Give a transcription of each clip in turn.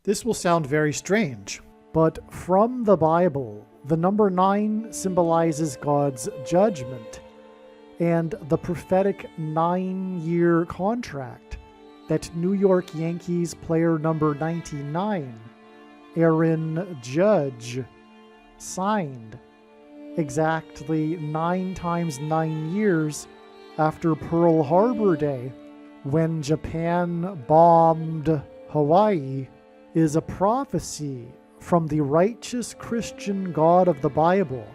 This will sound very strange, but from the Bible, the number 9 symbolizes God's judgment and the prophetic 9-year contract that New York Yankees player number 99, Aaron Judge, signed exactly 9 times 9 years after Pearl Harbor Day, when Japan bombed Hawaii, is a prophecy from the righteous Christian God of the Bible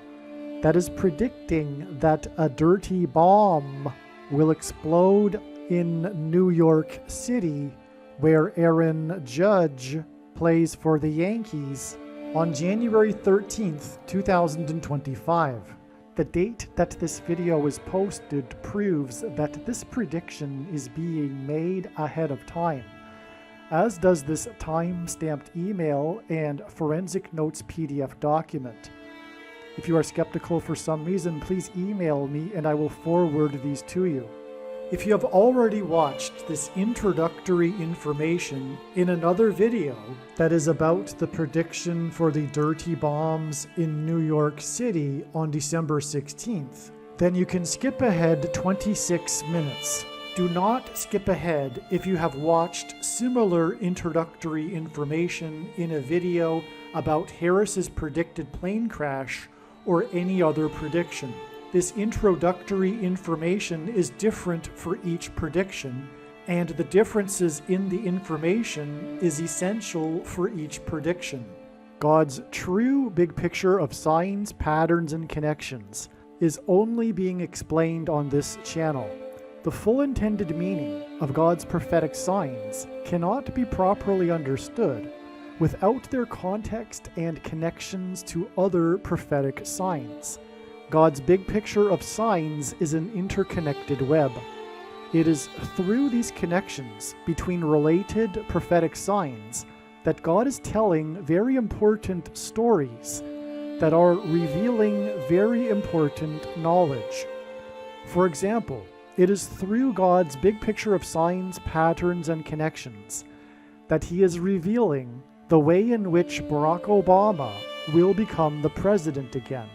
that is predicting that a dirty bomb will explode in New York City, where Aaron Judge plays for the Yankees, on January 13th, 2025. The date that this video is posted proves that this prediction is being made ahead of time, as does this time-stamped email and forensic notes PDF document. If you are skeptical for some reason, please email me and I will forward these to you. If you have already watched this introductory information in another video that is about the prediction for the dirty bombs in New York City on December 16th, then you can skip ahead 26 minutes. Do not skip ahead if you have watched similar introductory information in a video about Harris's predicted plane crash or any other prediction. This introductory information is different for each prediction, and the differences in the information is essential for each prediction. God's true big picture of signs, patterns, and connections is only being explained on this channel. The full intended meaning of God's prophetic signs cannot be properly understood without their context and connections to other prophetic signs. God's big picture of signs is an interconnected web. It is through these connections between related prophetic signs that God is telling very important stories that are revealing very important knowledge. For example, it is through God's big picture of signs, patterns, and connections that He is revealing the way in which Barack Obama will become the president again,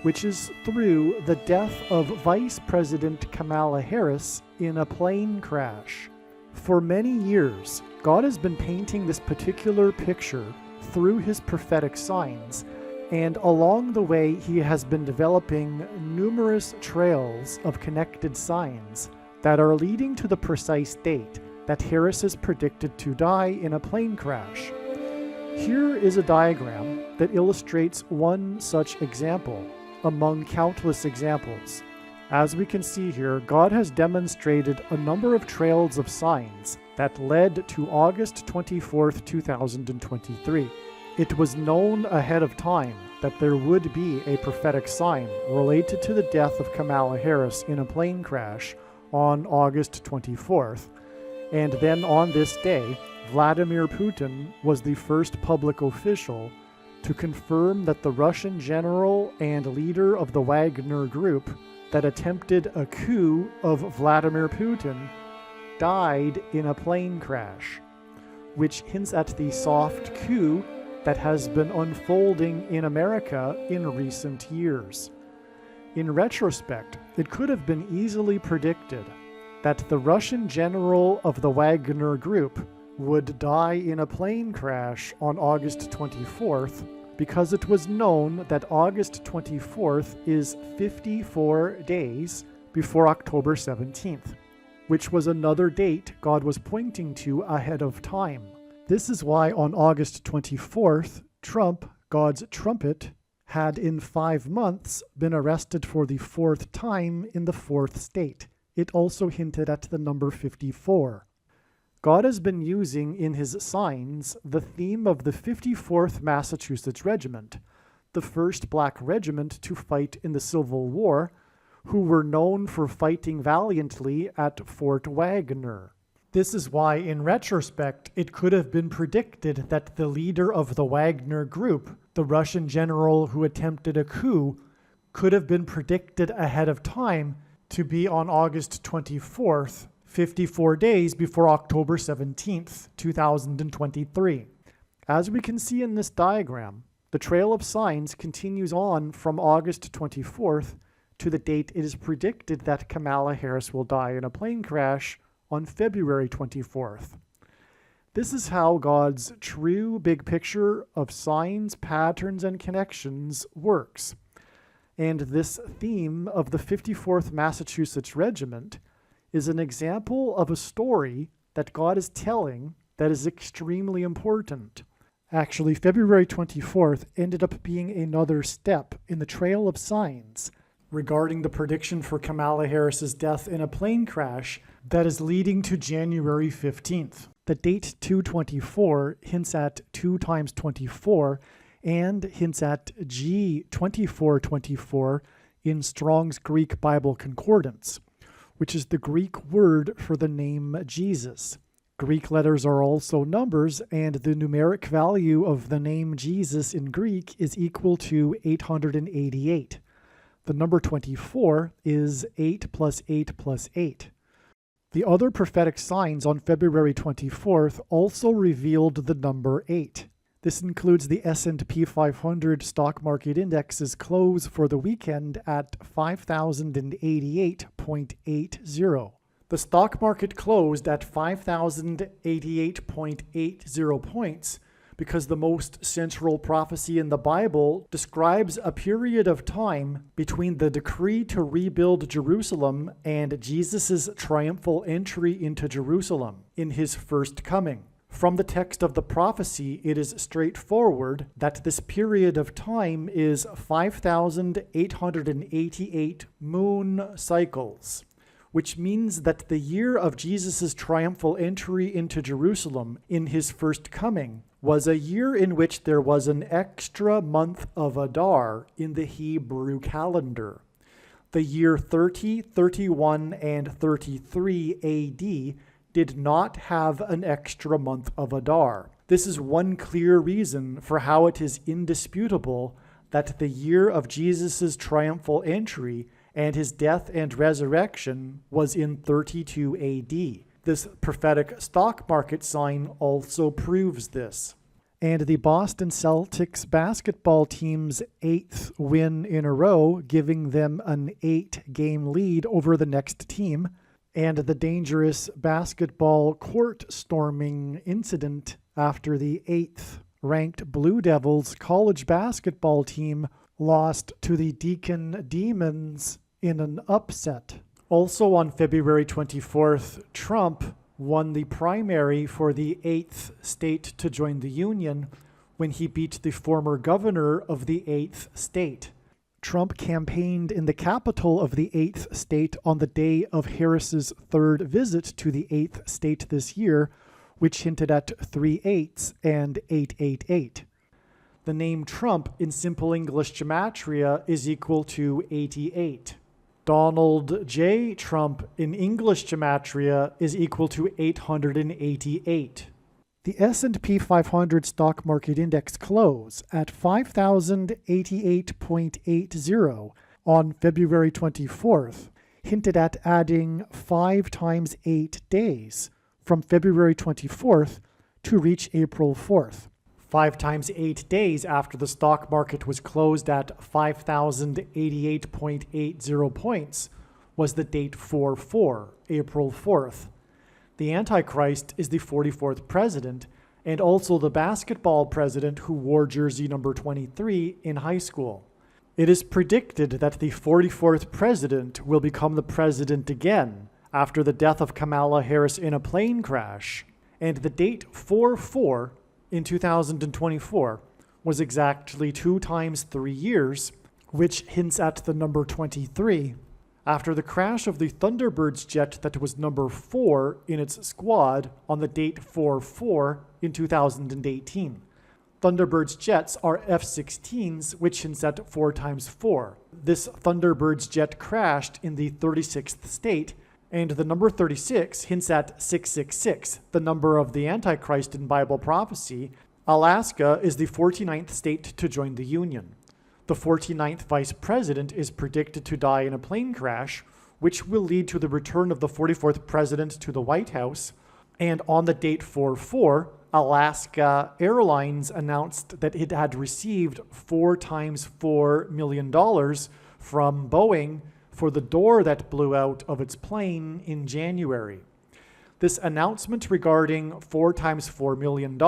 which is through the death of Vice President Kamala Harris in a plane crash. For many years, God has been painting this particular picture through His prophetic signs, and along the way He has been developing numerous trails of connected signs that are leading to the precise date that Harris is predicted to die in a plane crash. Here is a diagram that illustrates one such example among countless examples. As we can see here, God has demonstrated a number of trails of signs that led to August 24th, 2023. It was known ahead of time that there would be a prophetic sign related to the death of Kamala Harris in a plane crash on August 24th. And then on this day, Vladimir Putin was the first public official to confirm that the Russian general and leader of the Wagner Group that attempted a coup of Vladimir Putin died in a plane crash, which hints at the soft coup that has been unfolding in America in recent years. In retrospect, it could have been easily predicted that the Russian general of the Wagner Group would die in a plane crash on August 24th, because it was known that August 24th is 54 days before October 17th, which was another date God was pointing to ahead of time. This is why on August 24th, Trump, God's trumpet, had in 5 months been arrested for the 4th time in the 4th state. It also hinted at the number 54. God has been using in His signs the theme of the 54th Massachusetts Regiment, the first black regiment to fight in the Civil War, who were known for fighting valiantly at Fort Wagner. This is why, in retrospect, it could have been predicted that the leader of the Wagner Group, the Russian general who attempted a coup, could have been predicted ahead of time to be on August 24th, 54 days before October 17th, 2023. As we can see in this diagram, the trail of signs continues on from August 24th to the date it is predicted that Kamala Harris will die in a plane crash on February 24th. This is how God's true big picture of signs, patterns, and connections works. And this theme of the 54th Massachusetts Regiment is an example of a story that God is telling that is extremely important. Actually, February 24th ended up being another step in the trail of signs regarding the prediction for Kamala Harris's death in a plane crash that is leading to January 15th. The date 224 hints at 2 times 24 and hints at G2424 in Strong's Greek Bible Concordance, which is the Greek word for the name Jesus. Greek letters are also numbers, and the numeric value of the name Jesus in Greek is equal to 888. The number 24 is 8 plus 8 plus 8. The other prophetic signs on February 24th also revealed the number 8. This includes the S&P 500 stock market index's close for the weekend at 5,088.80. The stock market closed at 5,088.80 points because the most central prophecy in the Bible describes a period of time between the decree to rebuild Jerusalem and Jesus' triumphal entry into Jerusalem in his first coming. From the text of the prophecy, it is straightforward that this period of time is 5,888 moon cycles, which means that the year of Jesus' triumphal entry into Jerusalem in his first coming was a year in which there was an extra month of Adar in the Hebrew calendar. The year 30, 31, and 33 AD did not have an extra month of Adar. This is one clear reason for how it is indisputable that the year of Jesus' triumphal entry and his death and resurrection was in 32 AD. This prophetic stock market sign also proves this. And the Boston Celtics basketball team's 8th win in a row, giving them an 8-game lead over the next team, and the dangerous basketball court storming incident after the 8th ranked Blue Devils college basketball team lost to the Deacon Demons in an upset. Also on February 24th, Trump won the primary for the 8th state to join the Union when he beat the former governor of the 8th state. Trump campaigned in the capital of the 8th state on the day of Harris's third visit to the 8th state this year, which hinted at 3 8s and 888. The name Trump in Simple English Gematria is equal to 88. Donald J. Trump in English Gematria is equal to 888. The S&P 500 stock market index close at 5,088.80 on February 24th hinted at adding 5 times 8 days from February 24th to reach April 4th. 5 times 8 days after the stock market was closed at 5,088.80 points was the date 4/4, April 4th. The Antichrist is the 44th president and also the basketball president who wore jersey number 23 in high school. It is predicted that the 44th president will become the president again after the death of Kamala Harris in a plane crash, and the date 4/4 in 2024 was exactly 2 times 3 years, which hints at the number 23. After the crash of the Thunderbirds jet that was number 4 in its squad on the date 4/4 in 2018. Thunderbirds jets are F-16s, which hints at 4 times 4. This Thunderbirds jet crashed in the 36th state, and the number 36 hints at 666, the number of the Antichrist in Bible prophecy. Alaska is the 49th state to join the Union. The 49th vice president is predicted to die in a plane crash, which will lead to the return of the 44th president to the White House. And on the date 4/4, Alaska Airlines announced that it had received 4 times $4 million from Boeing for the door that blew out of its plane in January. This announcement regarding 4 times $4 million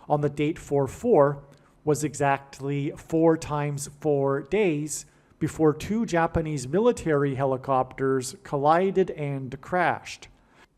on the date 4/4 was exactly 4 times 4 days before 2 Japanese military helicopters collided and crashed.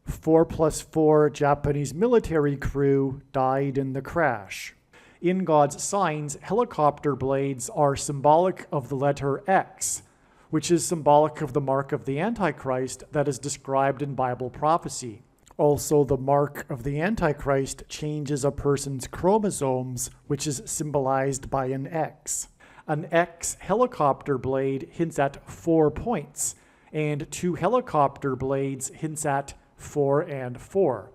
4 plus 4 Japanese military crew died in the crash. In God's signs, helicopter blades are symbolic of the letter X, which is symbolic of the mark of the Antichrist that is described in Bible prophecy. Also, the mark of the Antichrist changes a person's chromosomes, which is symbolized by an X. An X helicopter blade hints at 4 points, and 2 helicopter blades hints at 4 and 4.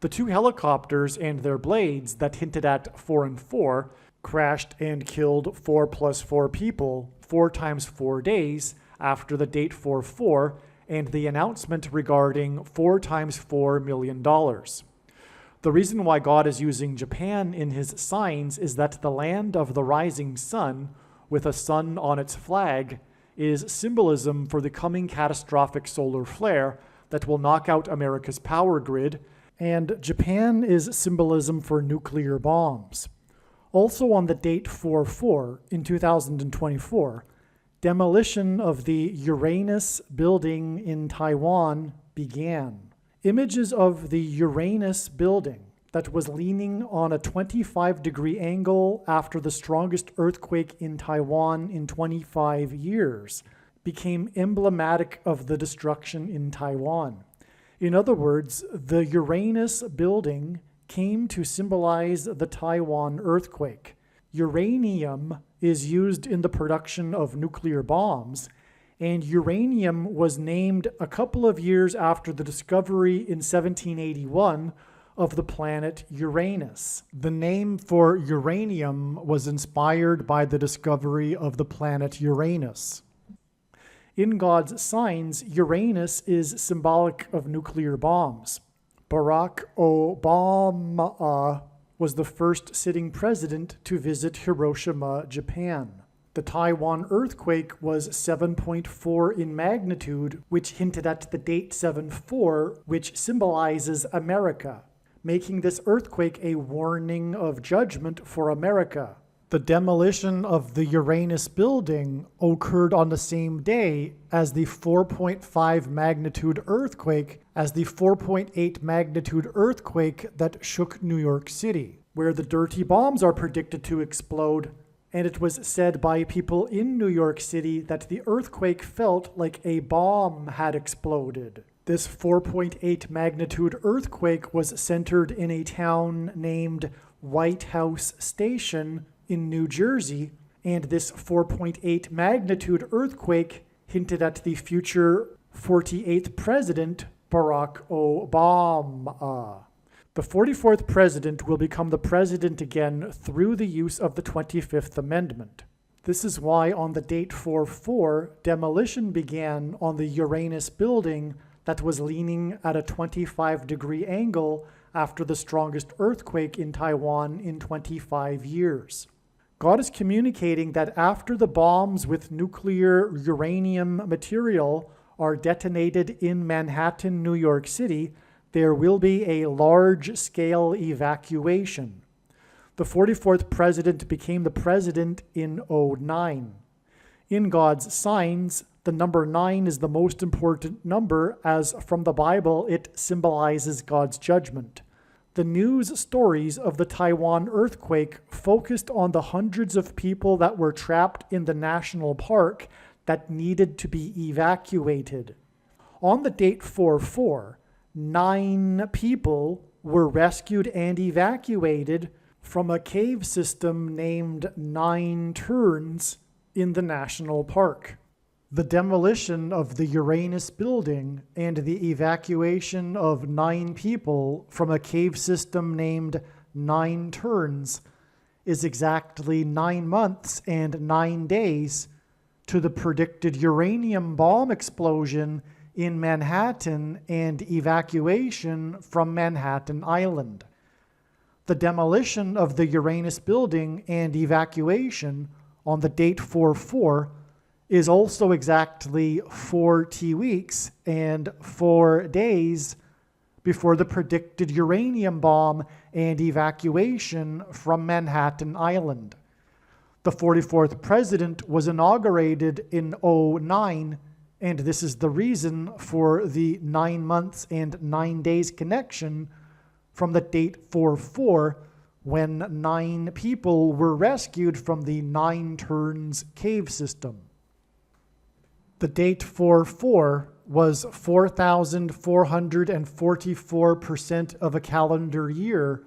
The 2 helicopters and their blades that hinted at 4 and 4 crashed and killed 4 plus 4 people 4 times 4 days after the date 4/4 and the announcement regarding 4 times $4 million. The reason why God is using Japan in his signs is that the land of the rising sun, with a sun on its flag, is symbolism for the coming catastrophic solar flare that will knock out America's power grid, and Japan is symbolism for nuclear bombs. Also on the date 4/4 in 2024, demolition of the Uranus building in Taiwan began. Images of the Uranus building that was leaning on a 25-degree angle after the strongest earthquake in Taiwan in 25 years became emblematic of the destruction in Taiwan. In other words, the Uranus building came to symbolize the Taiwan earthquake. Uranium is used in the production of nuclear bombs, and uranium was named a couple of years after the discovery in 1781 of the planet Uranus. The name for uranium was inspired by the discovery of the planet Uranus. In God's signs, Uranus is symbolic of nuclear bombs. Barack Obama was the first sitting president to visit Hiroshima, Japan. The Taiwan earthquake was 7.4 in magnitude, which hinted at the date 7/4, which symbolizes America, making this earthquake a warning of judgment for America. The demolition of the Uranus building occurred on the same day as the 4.5 magnitude earthquake, as the 4.8 magnitude earthquake that shook New York City, where the dirty bombs are predicted to explode. And it was said by people in New York City that the earthquake felt like a bomb had exploded. This 4.8 magnitude earthquake was centered in a town named White House Station in New Jersey, and this 4.8 magnitude earthquake hinted at the future 48th president, Barack Obama. The 44th president will become the president again through the use of the 25th Amendment. This is why on the date 4/4, demolition began on the Uranus building that was leaning at a 25-degree angle after the strongest earthquake in Taiwan in 25 years. God is communicating that after the bombs with nuclear uranium material are detonated in Manhattan, New York City, there will be a large-scale evacuation. The 44th president became the president in 2009. In God's signs, the number 9 is the most important number, as from the Bible it symbolizes God's judgment. The news stories of the Taiwan earthquake focused on the hundreds of people that were trapped in the national park that needed to be evacuated. On the date 4/4, 9 people were rescued and evacuated from a cave system named Nine Turns in the national park. The demolition of the Uranus building and the evacuation of 9 people from a cave system named Nine Turns is exactly 9 months and 9 days to the predicted uranium bomb explosion in Manhattan and evacuation from Manhattan Island. The demolition of the Uranus building and evacuation on the date 4/4 is also exactly 40 weeks and 4 days before the predicted uranium bomb and evacuation from Manhattan Island. The 44th president was inaugurated in 2009, and this is the reason for the 9 months and 9 days connection from the date 4/4, when 9 people were rescued from the Nine Turns cave system. The date 4/4 was 4,444% of a calendar year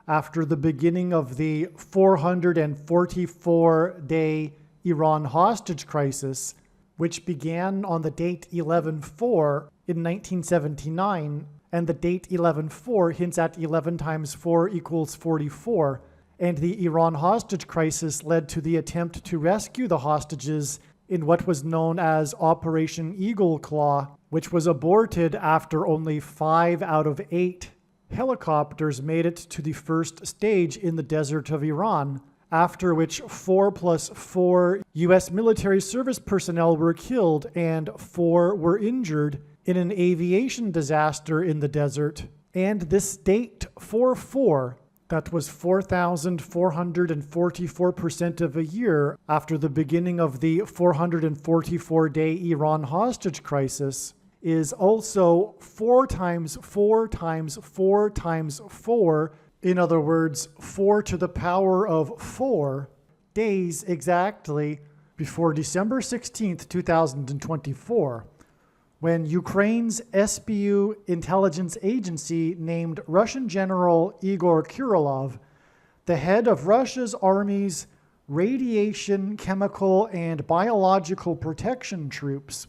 after the beginning of the 444-day Iran hostage crisis, which began on the date 11/4 in 1979, and the date 11/4 hints at 11 times 4 equals 44, and the Iran hostage crisis led to the attempt to rescue the hostages in what was known as Operation Eagle Claw, which was aborted after only 5 out of 8 helicopters made it to the first stage in the desert of Iran, after which 4 plus 4 U.S. military service personnel were killed and 4 were injured in an aviation disaster in the desert. And this date, 4/4, that was 4,444% of a year after the beginning of the 444-day Iran hostage crisis, is also 4 times 4 times 4 times 4, in other words, 4 to the power of 4 days exactly before December 16th, 2024, when Ukraine's SBU intelligence agency named Russian General Igor Kirillov the head of Russia's army's radiation, chemical, and biological protection troops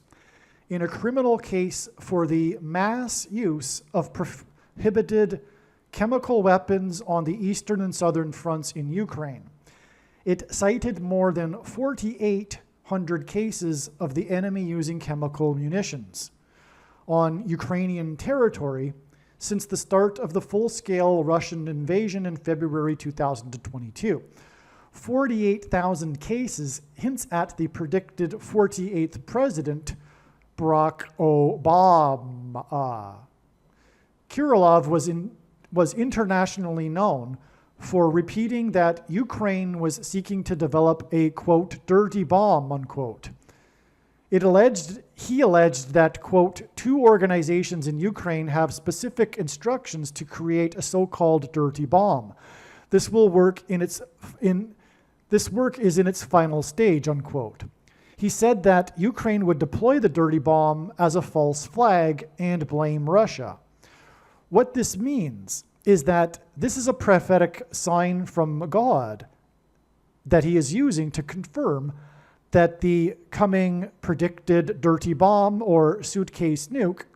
in a criminal case for the mass use of prohibited chemical weapons on the eastern and southern fronts in Ukraine. It cited more than 4,800 cases of the enemy using chemical munitions on Ukrainian territory since the start of the full-scale Russian invasion in February 2022. 48,000 cases hints at the predicted 48th president, Barack Obama. Kirillov was internationally known for repeating that Ukraine was seeking to develop a, quote, dirty bomb, unquote. He alleged that, quote, 2 organizations in Ukraine have specific instructions to create a so-called dirty bomb. This work is in its final stage, unquote. He said that Ukraine would deploy the dirty bomb as a false flag and blame Russia. What this means is that this is a prophetic sign from God that he is using to confirm that the coming predicted dirty bomb or suitcase nuke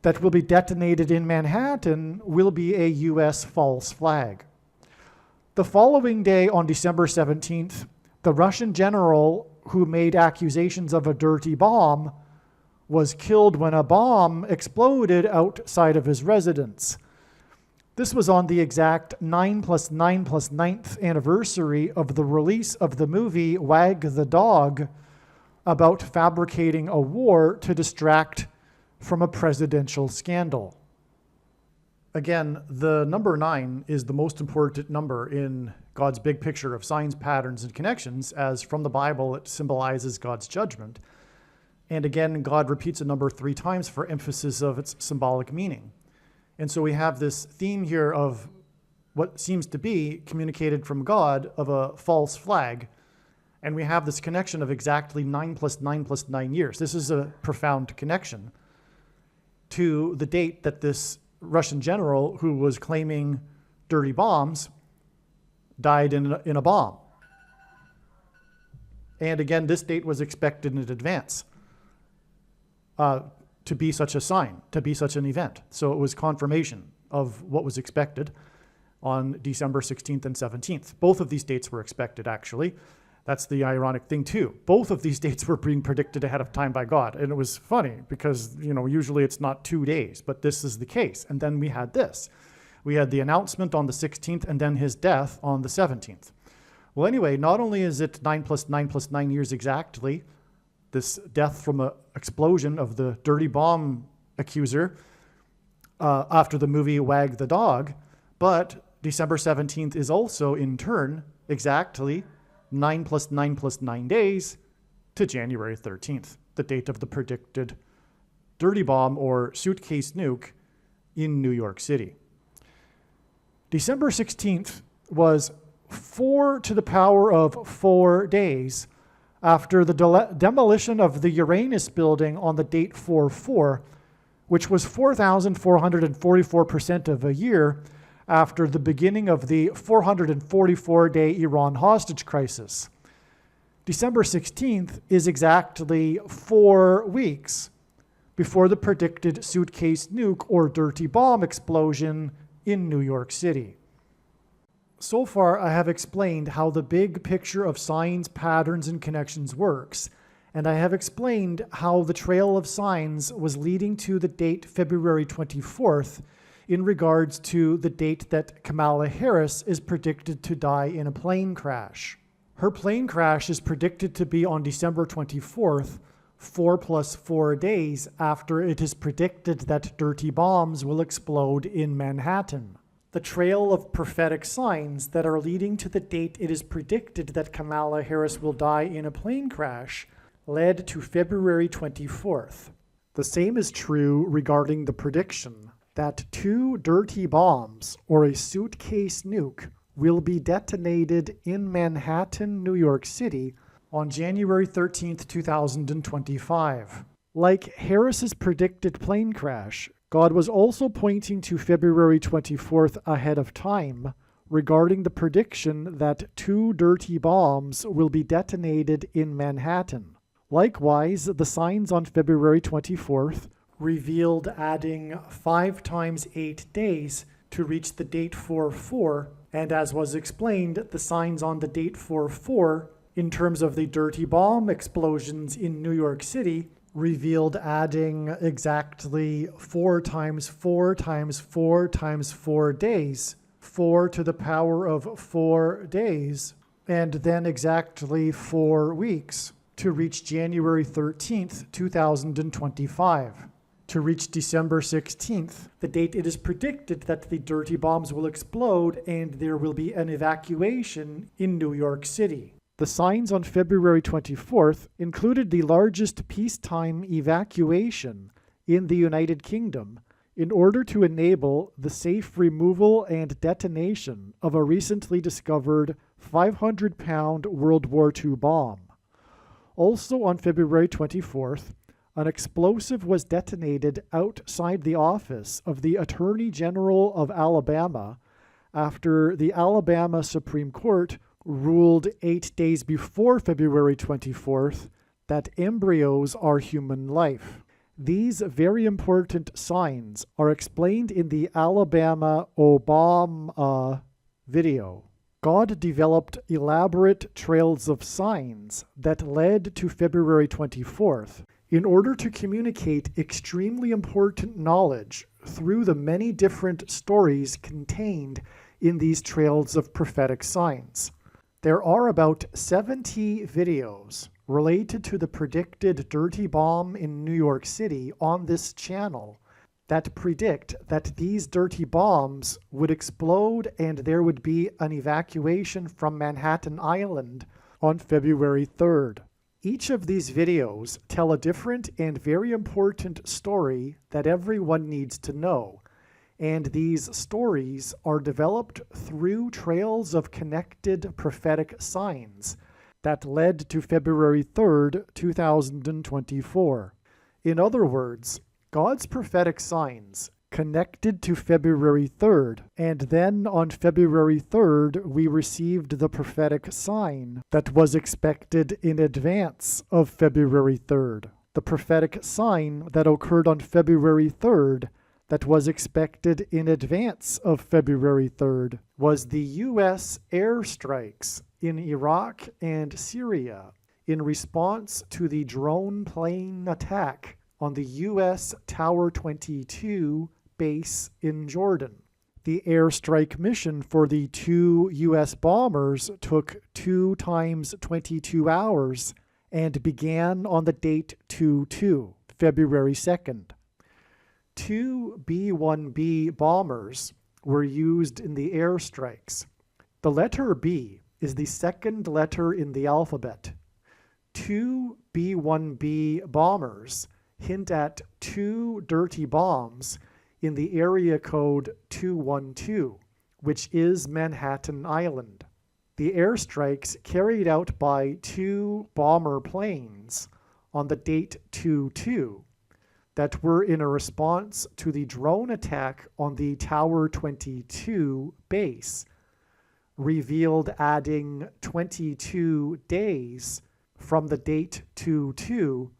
that will be detonated in Manhattan will be a U.S. false flag. The following day, on December 17th, the Russian general who made accusations of a dirty bomb was killed when a bomb exploded outside of his residence. This was on the exact 9+9+9th anniversary of the release of the movie Wag the Dog, about fabricating a war to distract from a presidential scandal. Again, the number 9 is the most important number in God's big picture of signs, patterns, and connections, as from the Bible it symbolizes God's judgment. And again, God repeats a number 3 times for emphasis of its symbolic meaning. And so we have this theme here of what seems to be communicated from God of a false flag. And we have this connection of exactly 9+9+9 years. This is a profound connection to the date that this Russian general who was claiming dirty bombs died in a bomb. And again, this date was expected in advance to be such a sign, to be such an event. So it was confirmation of what was expected on December 16th and 17th. Both of these dates were expected, actually. That's the ironic thing too. Both of these dates were being predicted ahead of time by God. And it was funny because, usually it's not 2 days, but this is the case. And then we had this. We had the announcement on the 16th and then his death on the 17th. Well, anyway, not only is it 9 plus 9 plus 9 years exactly, this death from an explosion of the dirty bomb accuser after the movie Wag the Dog, but December 17th is also in turn exactly 9 plus 9 plus 9 days to January 13th, the date of the predicted dirty bomb or suitcase nuke in New York City. December 16th was 4 to the power of 4 days after the demolition of the Uranus building on the date 4-4, which was 4,444% of a year after the beginning of the 444-day Iran hostage crisis. December 16th is exactly 4 weeks before the predicted suitcase nuke or dirty bomb explosion in New York City. So far, I have explained how the big picture of signs, patterns, and connections works, and I have explained how the trail of signs was leading to the date February 24th in regards to the date that Kamala Harris is predicted to die in a plane crash. Her plane crash is predicted to be on December 24th, 4 plus 4 days after it is predicted that dirty bombs will explode in Manhattan. The trail of prophetic signs that are leading to the date it is predicted that Kamala Harris will die in a plane crash led to February 24th. The same is true regarding the prediction that 2 dirty bombs or a suitcase nuke will be detonated in Manhattan, New York City on January 13th, 2025. Like Harris's predicted plane crash, God was also pointing to February 24th ahead of time regarding the prediction that 2 dirty bombs will be detonated in Manhattan. Likewise, the signs on February 24th revealed adding 5 times 8 days to reach the date 4-4, and as was explained, the signs on the date 4-4 in terms of the dirty bomb explosions in New York City revealed adding exactly 4 times 4 times 4 times 4 days, 4 to the power of 4 days, and then exactly 4 weeks to reach January 13th, 2025. To reach December 16th, the date it is predicted that the dirty bombs will explode and there will be an evacuation in New York City. The signs on February 24th included the largest peacetime evacuation in the United Kingdom in order to enable the safe removal and detonation of a recently discovered 500-pound World War II bomb. Also on February 24th, an explosive was detonated outside the office of the Attorney General of Alabama after the Alabama Supreme Court ruled 8 days before February 24th that embryos are human life. These very important signs are explained in the Alabama Obama video. God developed elaborate trails of signs that led to February 24th in order to communicate extremely important knowledge through the many different stories contained in these trails of prophetic signs. There are about 70 videos related to the predicted dirty bomb in New York City on this channel that predict that these dirty bombs would explode and there would be an evacuation from Manhattan Island on February 3rd. Each of these videos tell a different and very important story that everyone needs to know. And these stories are developed through trails of connected prophetic signs that led to February 3rd, 2024. In other words, God's prophetic signs connected to February 3rd, and then on February 3rd, we received the prophetic sign that was expected in advance of February 3rd. The prophetic sign that occurred on February 3rd that was expected in advance of February 3rd was the U.S. airstrikes in Iraq and Syria in response to the drone plane attack on the U.S. Tower 22 base in Jordan. The airstrike mission for the 2 U.S. bombers took 2 times 22 hours and began on the date 2/2, February 2nd. 2 B-1B bombers were used in the airstrikes. The letter B is the second letter in the alphabet. 2 B-1B bombers hint at 2 dirty bombs in the area code 212, which is Manhattan Island. The airstrikes carried out by 2 bomber planes on the date 2/2 that were in a response to the drone attack on the Tower 22 base, revealed adding 22 days from the date 2/2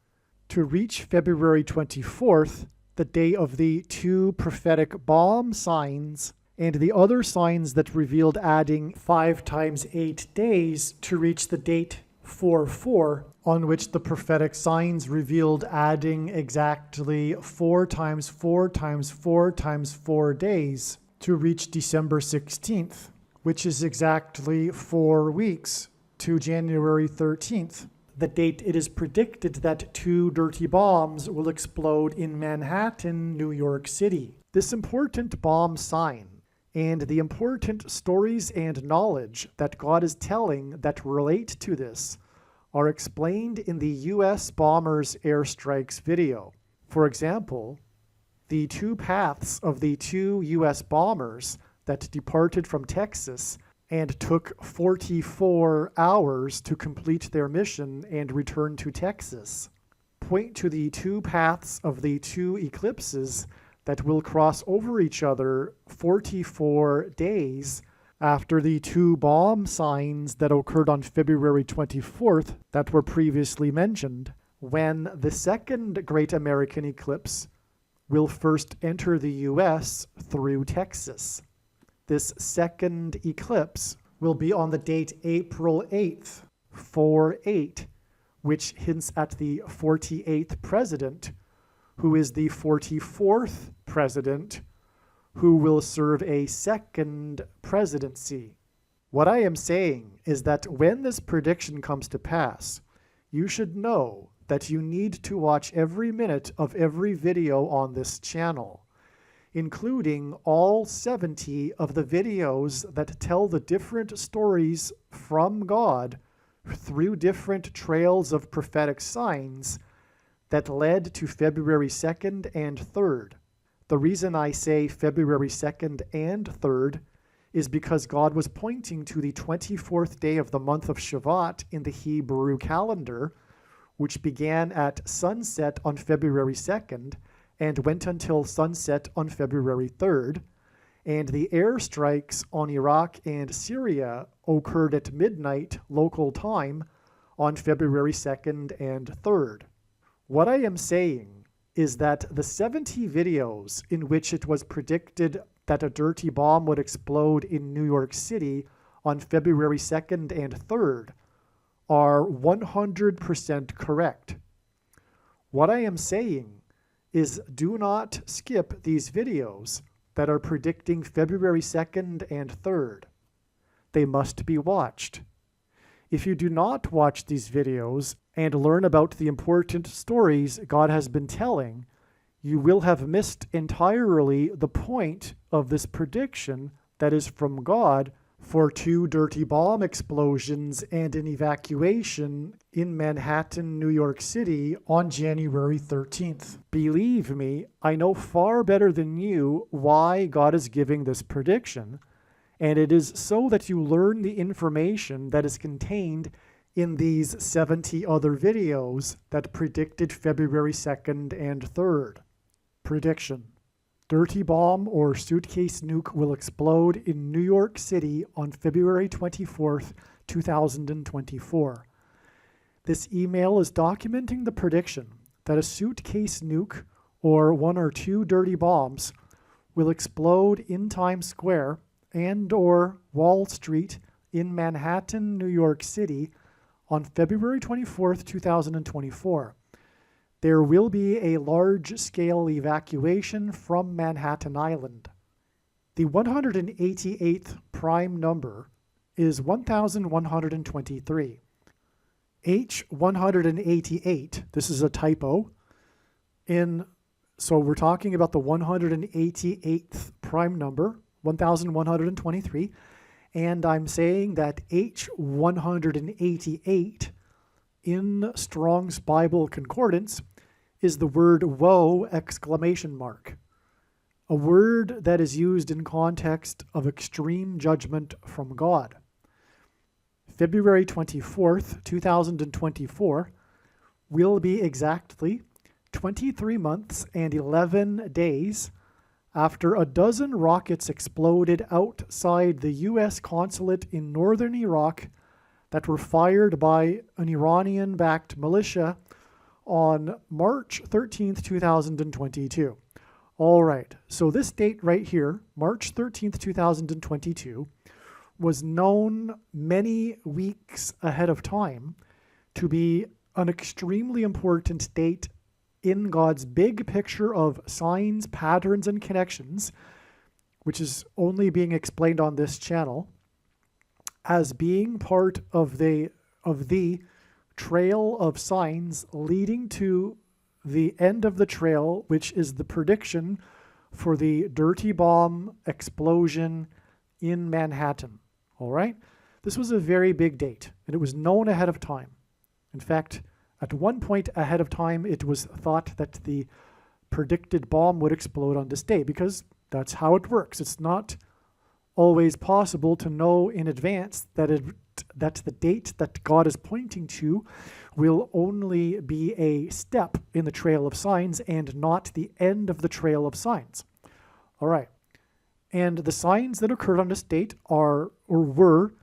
to reach February 24th, the day of the 2 prophetic bomb signs, and the other signs that revealed adding 5 times 8 days to reach the date 4/4, on which the prophetic signs revealed adding exactly 4 times 4 times 4 times 4 days to reach December 16th, which is exactly 4 weeks to January 13th, the date it is predicted that 2 dirty bombs will explode in Manhattan, New York City. This important bomb sign and the important stories and knowledge that God is telling that relate to this are explained in the U.S. bombers' airstrikes video. For example, the 2 paths of the 2 U.S. bombers that departed from Texas and took 44 hours to complete their mission and return to Texas point to the 2 paths of the 2 eclipses that will cross over each other 44 days after the 2 bomb signs that occurred on February 24th that were previously mentioned, when the second Great American Eclipse will first enter the U.S. through Texas. This second eclipse will be on the date April 8th, 4/8, which hints at the 48th president, who is the 44th president, who will serve a second presidency. What I am saying is that when this prediction comes to pass, you should know that you need to watch every minute of every video on this channel, including all 70 of the videos that tell the different stories from God through different trails of prophetic signs that led to February 2nd and 3rd. The reason I say February 2nd and 3rd is because God was pointing to the 24th day of the month of Shavat in the Hebrew calendar, which began at sunset on February 2nd and went until sunset on February 3rd, and the airstrikes on Iraq and Syria occurred at midnight local time on February 2nd and 3rd. What I am saying is that the 70 videos in which it was predicted that a dirty bomb would explode in New York City on February 2nd and 3rd are 100% correct. What I am saying is do not skip these videos that are predicting February 2nd and 3rd. They must be watched. If you do not watch these videos and learn about the important stories God has been telling, you will have missed entirely the point of this prediction that is from God for 2 dirty bomb explosions and an evacuation in Manhattan, New York City on January 13th. Believe me, I know far better than you why God is giving this prediction, and it is so that you learn the information that is contained in these 70 other videos that predicted February 2nd and 3rd. Prediction: dirty bomb or suitcase nuke will explode in New York City on February 24th, 2024. This email is documenting the prediction that a suitcase nuke or one or two dirty bombs will explode in Times Square and or Wall Street in Manhattan, New York City on February 24th, 2024. There will be a large-scale evacuation from Manhattan Island. The 188th prime number is 1123. H188, this is a typo, so we're talking about the 188th prime number, 1123, and I'm saying that H188 in Strong's Bible Concordance is the word woe ! A word that is used in context of extreme judgment from God. February 24th, 2024 will be exactly 23 months and 11 days after a dozen rockets exploded outside the U.S. consulate in northern Iraq that were fired by an Iranian-backed militia on March 13th, 2022. All right, so this date right here, March 13th, 2022, was known many weeks ahead of time to be an extremely important date in God's big picture of signs, patterns, and connections, which is only being explained on this channel, as being part of the trail of signs leading to the end of the trail, which is the prediction for the dirty bomb explosion in Manhattan. All right? This was a very big date, and it was known ahead of time. In fact, at one point ahead of time, it was thought that the predicted bomb would explode on this day, because that's how it works. It's not always possible to know in advance that the date that God is pointing to will only be a step in the trail of signs and not the end of the trail of signs. All right. And the signs that occurred on this date are or were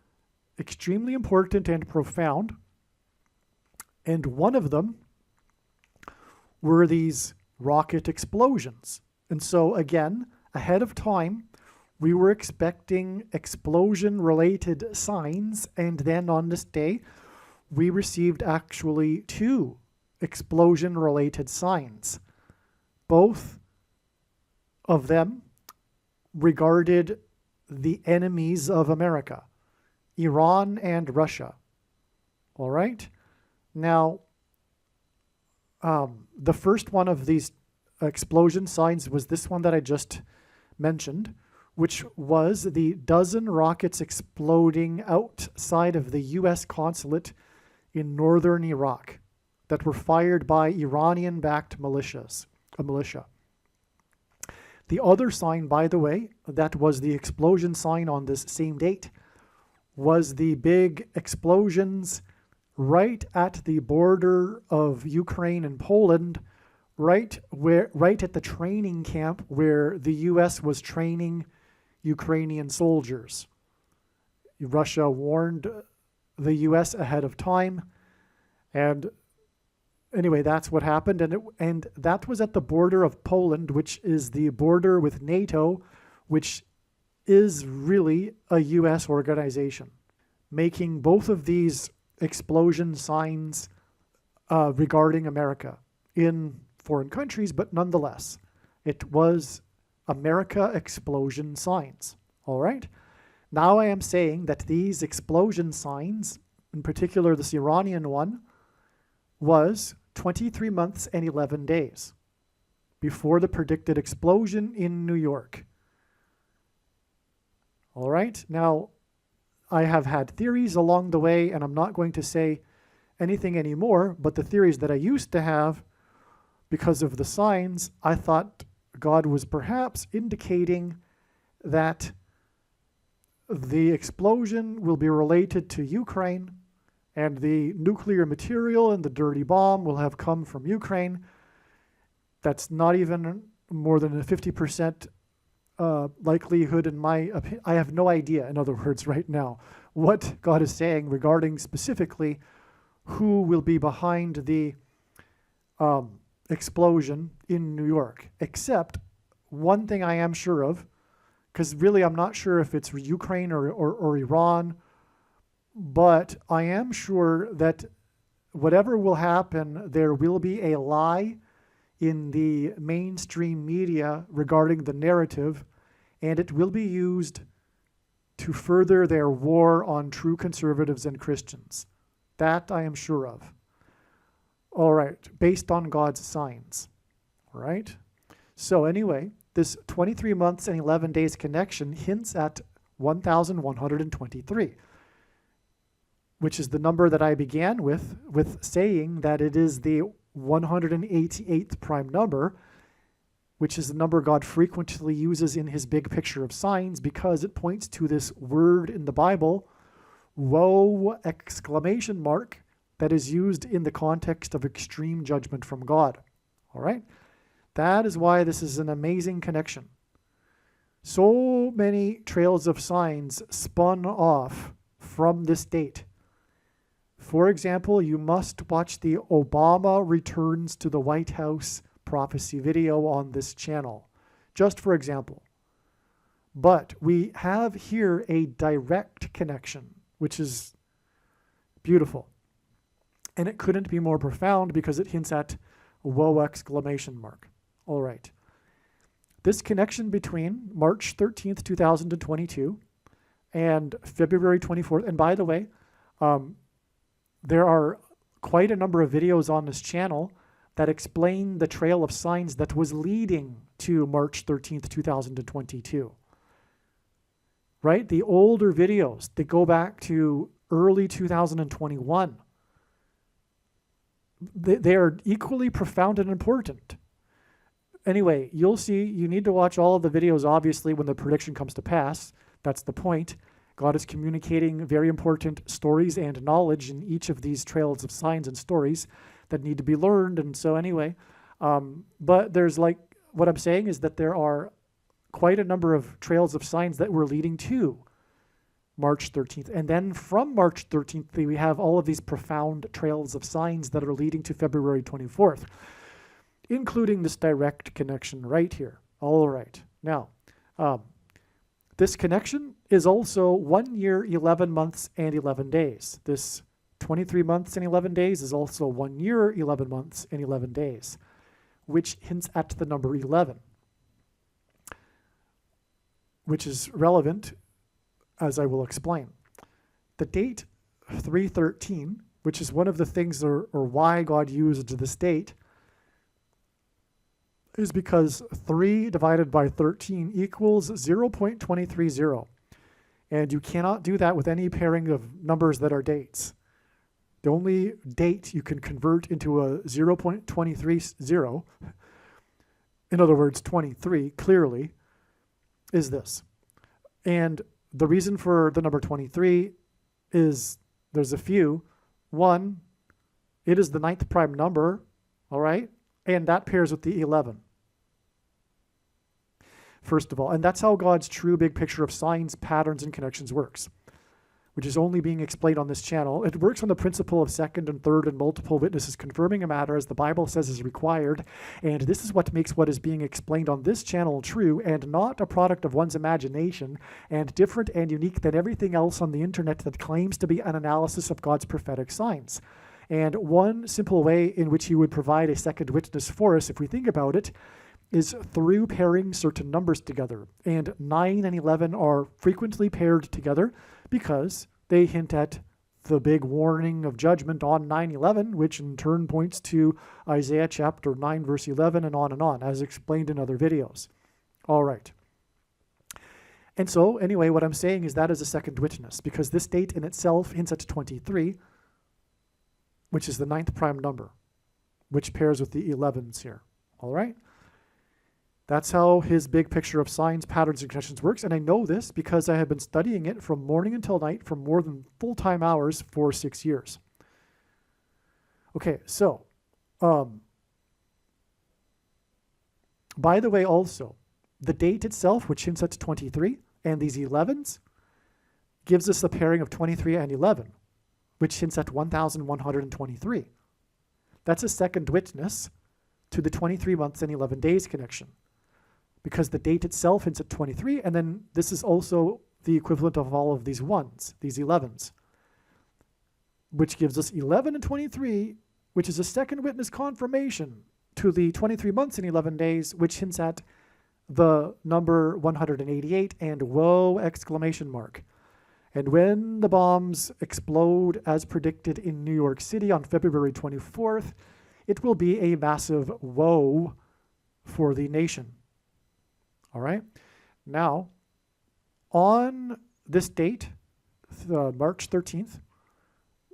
extremely important and profound. And one of them were these rocket explosions. And so again, ahead of time, we were expecting explosion-related signs, and then on this day, we received actually two explosion-related signs. Both of them regarded the enemies of America, Iran and Russia. All right? Now, the first one of these explosion signs was this one that I just mentioned, which was the dozen rockets exploding outside of the U.S. consulate in northern Iraq that were fired by Iranian-backed militia. The other sign, by the way, that was the explosion sign on this same date, was the big explosions right at the border of Ukraine and Poland, right at the training camp where the U.S. was training Ukrainian soldiers. Russia warned the U.S. ahead of time, and anyway, that's what happened, and that was at the border of Poland, which is the border with NATO, which is really a U.S. organization, making both of these explosion signs regarding America in foreign countries, but nonetheless, it was America explosion signs. All right? Now I am saying that these explosion signs, in particular this Iranian one, was 23 months and 11 days before the predicted explosion in New York. All right? Now, I have had theories along the way, and I'm not going to say anything anymore, but the theories that I used to have, because of the signs, I thought God was perhaps indicating that the explosion will be related to Ukraine, and the nuclear material and the dirty bomb will have come from Ukraine. That's not even more than a 50% likelihood in my opinion. I have no idea, in other words, right now, what God is saying regarding specifically who will be behind the explosion in New York, except one thing I am sure of, because really I'm not sure if it's Ukraine or Iran, but I am sure that whatever will happen, there will be a lie in the mainstream media regarding the narrative, and it will be used to further their war on true conservatives and Christians. That I am sure of. All right, based on God's signs. All right. So anyway, this 23 months and 11 days connection hints at 1,123, which is the number that I began with saying that it is the 188th prime number, which is the number God frequently uses in his big picture of signs because it points to this word in the Bible, woe, exclamation mark, that is used in the context of extreme judgment from God. All right? That is why this is an amazing connection. So many trails of signs spun off from this date. For example, you must watch the Obama Returns to the White House prophecy video on this channel, just for example. But we have here a direct connection, which is beautiful. And it couldn't be more profound because it hints at woe, exclamation mark. All right. This connection between March 13th, 2022 and February 24th, and by the way, there are quite a number of videos on this channel that explain the trail of signs that was leading to March 13th, 2022. Right? The older videos, they go back to early 2021. They are equally profound and important. Anyway, you'll see, you need to watch all of the videos, obviously, when the prediction comes to pass. That's the point. God is communicating very important stories and knowledge in each of these trails of signs and stories that need to be learned. And so anyway, but there's like, what I'm saying is that there are quite a number of trails of signs that were leading to March 13th. And then from March 13th, we have all of these profound trails of signs that are leading to February 24th, including this direct connection right here. All right. Now, this connection is also 1 year, 11 months, and 11 days. This 23 months and 11 days is also 1 year, 11 months, and 11 days, which hints at the number 11, which is relevant, as I will explain. The date 313, which is one of the things or why God used this date, is because 3 divided by 13 equals 0.230. And you cannot do that with any pairing of numbers that are dates. The only date you can convert into a 0.230, in other words, 23, clearly, is this. And the reason for the number 23 is there's a few. One, it is the 9th prime number, all right? And that pairs with the 11. First of all, and that's how God's true big picture of signs, patterns, and connections works, which is only being explained on this channel. It works on the principle of second and third and multiple witnesses confirming a matter as the Bible says is required, and this is what makes what is being explained on this channel true and not a product of one's imagination and different and unique than everything else on the internet that claims to be an analysis of God's prophetic signs. And one simple way in which he would provide a second witness for us, if we think about it, is through pairing certain numbers together. And 9 and 11 are frequently paired together because they hint at the big warning of judgment on 9/11, which in turn points to Isaiah chapter 9, verse 11, and on, as explained in other videos. All right. And so, anyway, what I'm saying is that is a second witness, because this date in itself hints at 23, which is the 9th prime number, which pairs with the 11s here. All right? That's how his big picture of signs, patterns, and connections works. And I know this because I have been studying it from morning until night for more than full-time hours for 6 years. Okay, so, by the way, also, the date itself, which hints at 23, and these 11s, gives us a pairing of 23 and 11, which hints at 1,123. That's a second witness to the 23 months and 11 days connection, because the date itself hints at 23, and then this is also the equivalent of all of these ones, these 11s, which gives us 11 and 23, which is a second witness confirmation to the 23 months and 11 days, which hints at the number 188 and whoa exclamation mark. And when the bombs explode as predicted in New York City on February 24th, it will be a massive whoa for the nation. All right. Now, on this date, March 13th,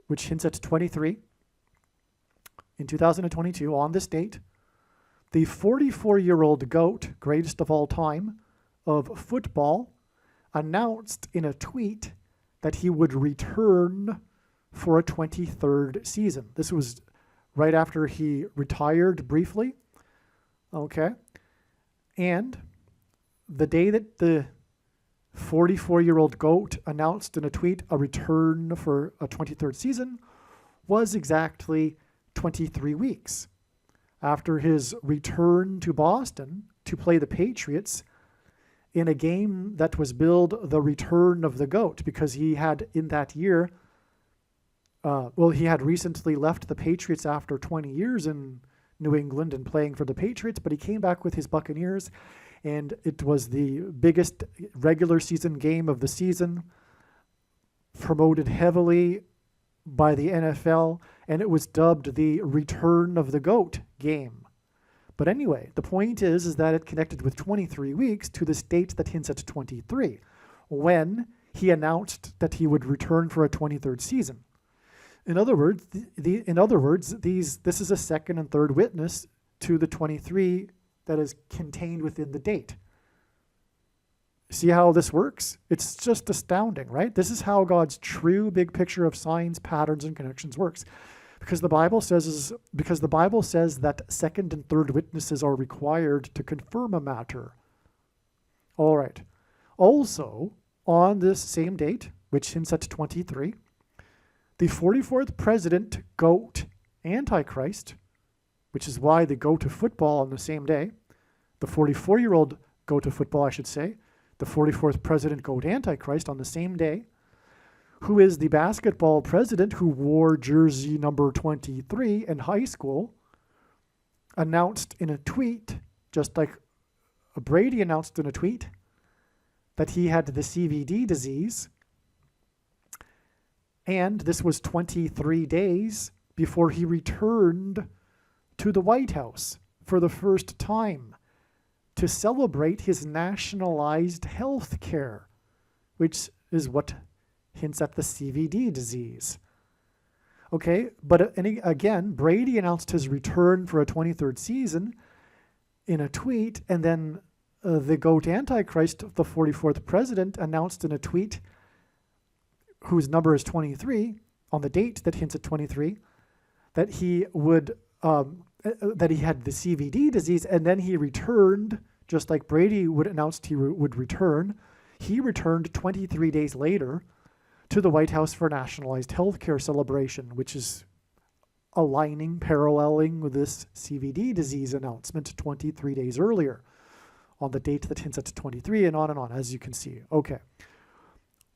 which hints at 23, in 2022, on this date, the 44-year-old GOAT, greatest of all time, of football, announced in a tweet that he would return for a 23rd season. This was right after he retired briefly. Okay. And the day that the 44-year-old GOAT announced in a tweet a return for a 23rd season was exactly 23 weeks after his return to Boston to play the Patriots in a game that was billed the return of the GOAT, because he had in that year, he had recently left the Patriots after 20 years in New England and playing for the Patriots, but he came back with his Buccaneers, and it was the biggest regular season game of the season, promoted heavily by the NFL, and it was dubbed the Return of the GOAT game. But anyway, the point is that it connected with 23 weeks to this date that hints at 23, when he announced that he would return for a 23rd season. In other words, this is a second and third witness to the 23 that is contained within the date. See how this works? It's just astounding, right? This is how God's true big picture of signs, patterns, and connections works. Because the Bible says that second and third witnesses are required to confirm a matter. All right. Also, on this same date, which hints at 23, the 44th president, GOAT, Antichrist, which is why they go to football on the same day, the 44-year-old go to football, I should say, the 44th president, GOAT, Antichrist, on the same day, who is the basketball president who wore jersey number 23 in high school, announced in a tweet, just like Brady announced in a tweet, that he had the CVD disease. And this was 23 days before he returned to the White House for the first time to celebrate his nationalized health care, which is what hints at the CVD disease. Okay, but again, Brady announced his return for a 23rd season in a tweet, and then the GOAT Antichrist, the 44th president, announced in a tweet, whose number is 23, on the date that hints at 23, that he would that he had the CVD disease, and then he returned, just like Brady would announced he would return. He returned 23 days later to the White House for a nationalized healthcare celebration, which is paralleling with this CVD disease announcement 23 days earlier on the date that hints at 23, and on, as you can see. Okay.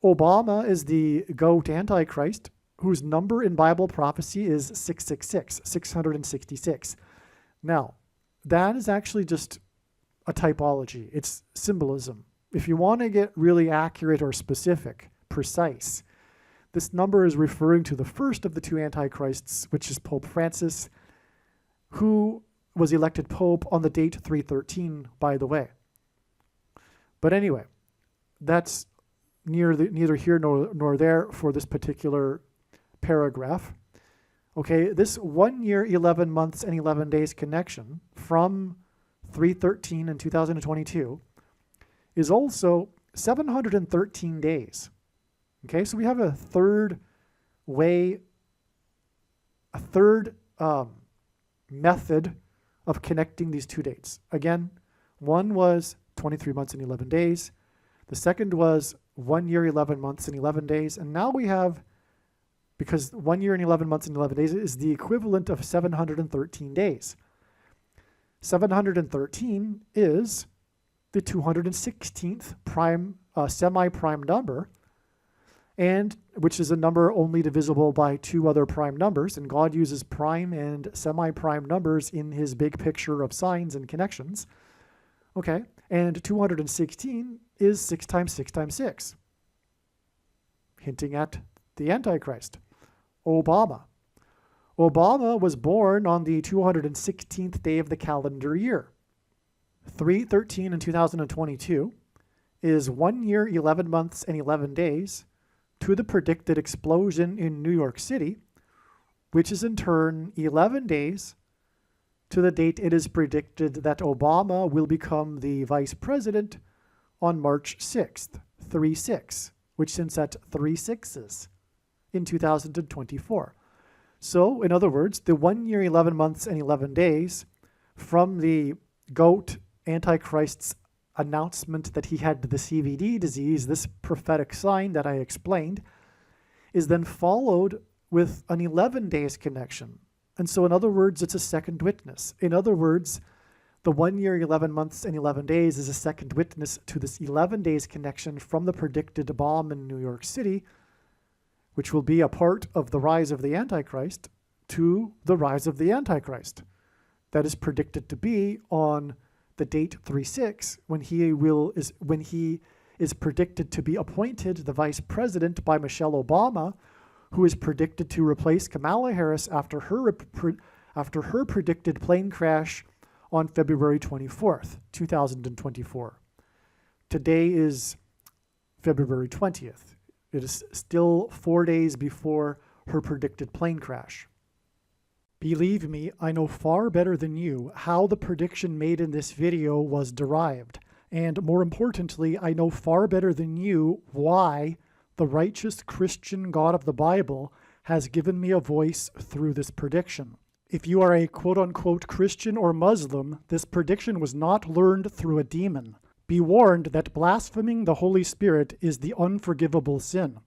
Obama is the GOAT Antichrist, whose number in Bible prophecy is 666, 666. Now, that is actually just a typology. It's symbolism. If you want to get really accurate or specific, precise, this number is referring to the first of the two antichrists, which is Pope Francis, who was elected Pope on the date 313, by the way. But anyway, that's neither here nor there for this particular paragraph. Okay, this 1 year, 11 months, and 11 days connection from 313 in 2022 is also 713 days. Okay, so we have a third method of connecting these two dates. Again, one was 23 months and 11 days. The second was 1 year, 11 months, and 11 days. And now we have, because 1 year and 11 months and 11 days is the equivalent of 713 days. 713 is the 216th semi-prime number, and which is a number only divisible by two other prime numbers, and God uses prime and semi-prime numbers in his big picture of signs and connections. Okay, and 216 is 6 times 6 times 6, hinting at the Antichrist. Obama was born on the 216th day of the calendar year. 3/13 in 2022 is 1 year, 11 months, and 11 days to the predicted explosion in New York City, which is in turn 11 days to the date it is predicted that Obama will become the vice president on March 6th, 3/6, which since at 3 6s in 2024. So, in other words, the 1 year, 11 months, and 11 days from the GOAT Antichrist's announcement that he had the CVD disease, this prophetic sign that I explained, is then followed with an 11 days connection. And so, in other words, it's a second witness. In other words, the 1 year, 11 months, and 11 days is a second witness to this 11 days connection from the predicted bomb in New York City, which will be a part of the rise of the Antichrist, to the rise of the Antichrist. That is predicted to be on the date 3/6, when he is predicted to be appointed the vice president by Michelle Obama, who is predicted to replace Kamala Harris after her predicted plane crash on February 24th, 2024. Today is February 20th. It is still 4 days before her predicted plane crash. Believe me, I know far better than you how the prediction made in this video was derived, and more importantly, I know far better than you why the righteous Christian God of the Bible has given me a voice through this prediction. If you are a quote-unquote Christian or Muslim, this prediction was not learned through a demon. Be warned that blaspheming the Holy Spirit is the unforgivable sin.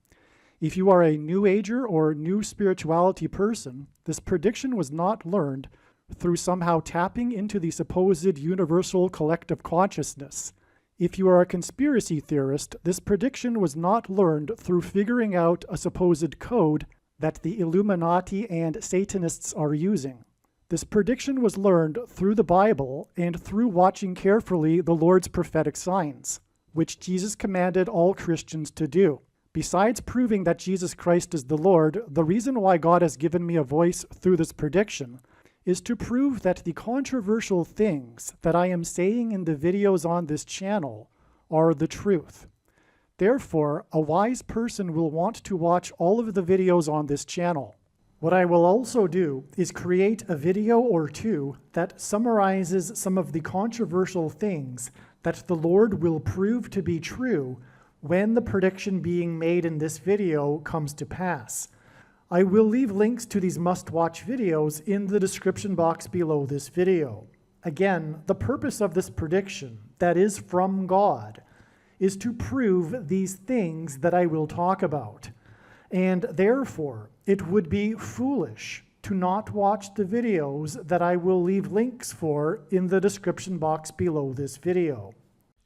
If you are a New Ager or New Spirituality person, this prediction was not learned through somehow tapping into the supposed universal collective consciousness. If you are a conspiracy theorist, this prediction was not learned through figuring out a supposed code that the Illuminati and Satanists are using. This prediction was learned through the Bible and through watching carefully the Lord's prophetic signs, which Jesus commanded all Christians to do. Besides proving that Jesus Christ is the Lord, the reason why God has given me a voice through this prediction is to prove that the controversial things that I am saying in the videos on this channel are the truth. Therefore, a wise person will want to watch all of the videos on this channel. What I will also do is create a video or two that summarizes some of the controversial things that the Lord will prove to be true when the prediction being made in this video comes to pass. I will leave links to these must-watch videos in the description box below this video. Again, the purpose of this prediction, that is from God, is to prove these things that I will talk about. And therefore, it would be foolish to not watch the videos that I will leave links for in the description box below this video.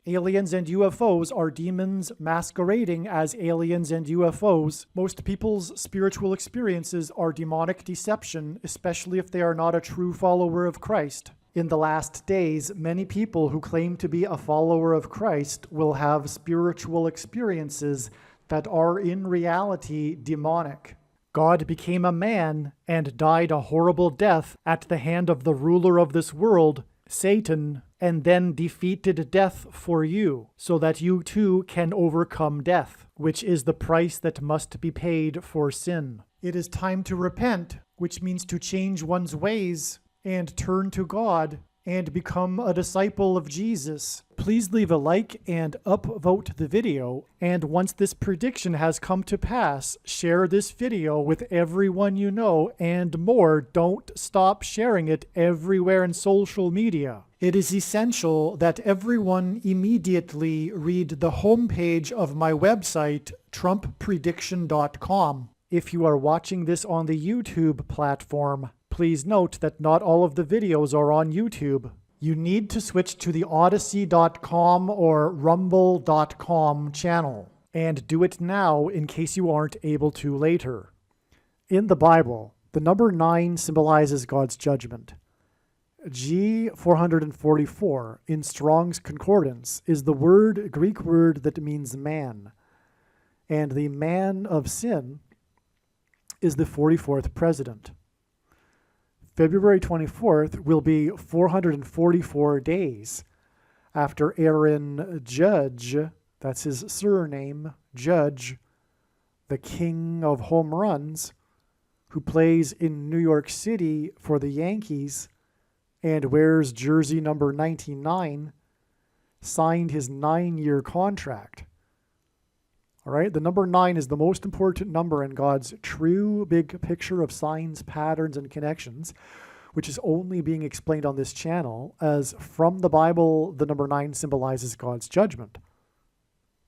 Aliens and UFOs are demons masquerading as aliens and UFOs. Most people's spiritual experiences are demonic deception, especially if they are not a true follower of Christ. In the last days, many people who claim to be a follower of Christ will have spiritual experiences that are in reality demonic. God became a man and died a horrible death at the hand of the ruler of this world, Satan, and then defeated death for you, so that you too can overcome death, which is the price that must be paid for sin. It is time to repent, which means to change one's ways and turn to God and become a disciple of Jesus. Please leave a like and upvote the video, and once this prediction has come to pass, share this video with everyone you know, and more, don't stop sharing it everywhere in social media. It is essential that everyone immediately read the homepage of my website, TrumpPrediction.com. If you are watching this on the YouTube platform, please note that not all of the videos are on YouTube. you need to switch to the Odyssey.com or Rumble.com channel, and do it now in case you aren't able to later. In the Bible, the number 9 symbolizes God's judgment. G444 in Strong's Concordance is the Greek word that means man, and the man of sin is the 44th president. February 24th will be 444 days after Aaron Judge, that's his surname, Judge, the king of home runs, who plays in New York City for the Yankees and wears jersey number 99, signed his 9-year contract. All right, the number 9 is the most important number in God's true big picture of signs, patterns, and connections, which is only being explained on this channel, as from the Bible, the number 9 symbolizes God's judgment.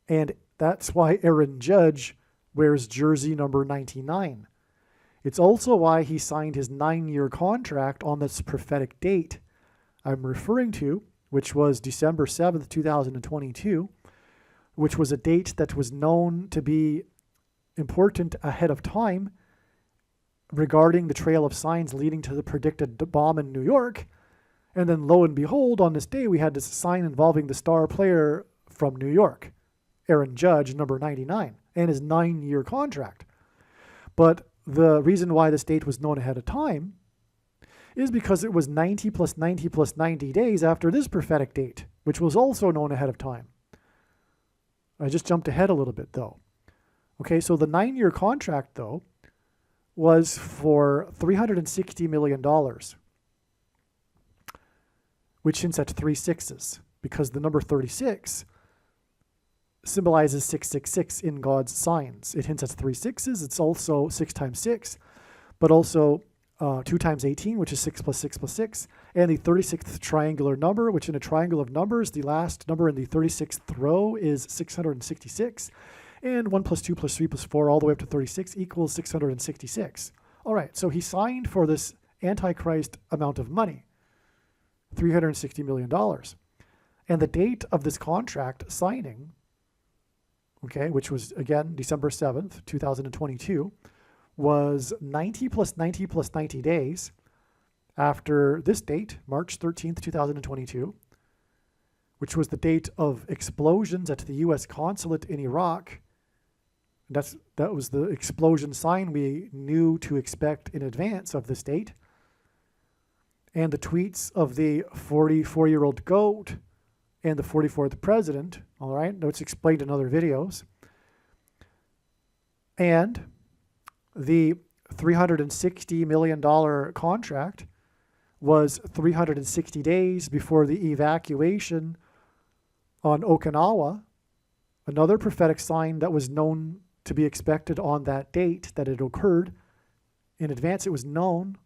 And that's why Aaron Judge wears jersey number 99. It's also why he signed his 9-year contract on this prophetic date I'm referring to, which was December 7th, 2022, which was a date that was known to be important ahead of time regarding the trail of signs leading to the predicted bomb in New York. And then lo and behold, on this day, we had this sign involving the star player from New York, Aaron Judge, number 99, and his 9-year contract. But the reason why this date was known ahead of time is because it was 90 plus 90 plus 90 days after this prophetic date, which was also known ahead of time. I just jumped ahead a little bit, though. Okay, so the 9-year contract, though, was for $360 million, which hints at 3 sixes, because the number 36 symbolizes 666 in God's signs. It hints at 3 sixes. It's also 6 times 6, but also 2 times 18, which is 6 plus 6 plus 6, and the 36th triangular number, which in a triangle of numbers, the last number in the 36th row is 666, and 1 plus 2 plus 3 plus 4 all the way up to 36 equals 666. All right, so he signed for this Antichrist amount of money, $360 million. And the date of this contract signing, okay, which was, again, December 7th, 2022, was 90 plus 90 plus 90 days after this date, March 13th, 2022, which was the date of explosions at the U.S. consulate in Iraq. That was the explosion sign we knew to expect in advance of this date. And the tweets of the 44-year-old goat and the 44th president, all right, it's explained in other videos. And the $360 million contract was 360 days before the evacuation on Okinawa, another prophetic sign that was known to be expected on that date, that it occurred. In advance, it was known.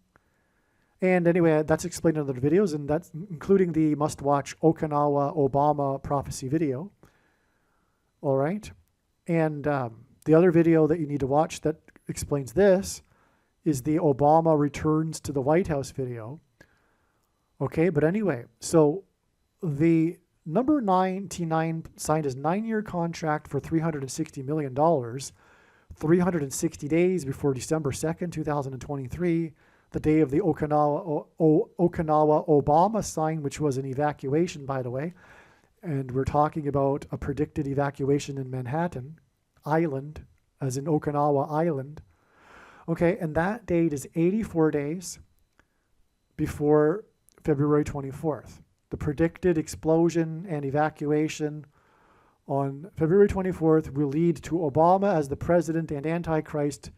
And anyway, that's explained in other videos, and that's including the must-watch Okinawa Obama prophecy video. All right. And the other video that you need to watch that explains this is the Obama returns to the White House video. Okay, but anyway, so the number 99 signed his 9-year contract for $360 million, 360 days before December 2nd, 2023, the day of the Okinawa Obama sign, which was an evacuation, by the way. And we're talking about a predicted evacuation in Manhattan Island, as in Okinawa Island. Okay, and that date is 84 days before February 24th. The predicted explosion and evacuation on February 24th will lead to Obama as the president and Antichrist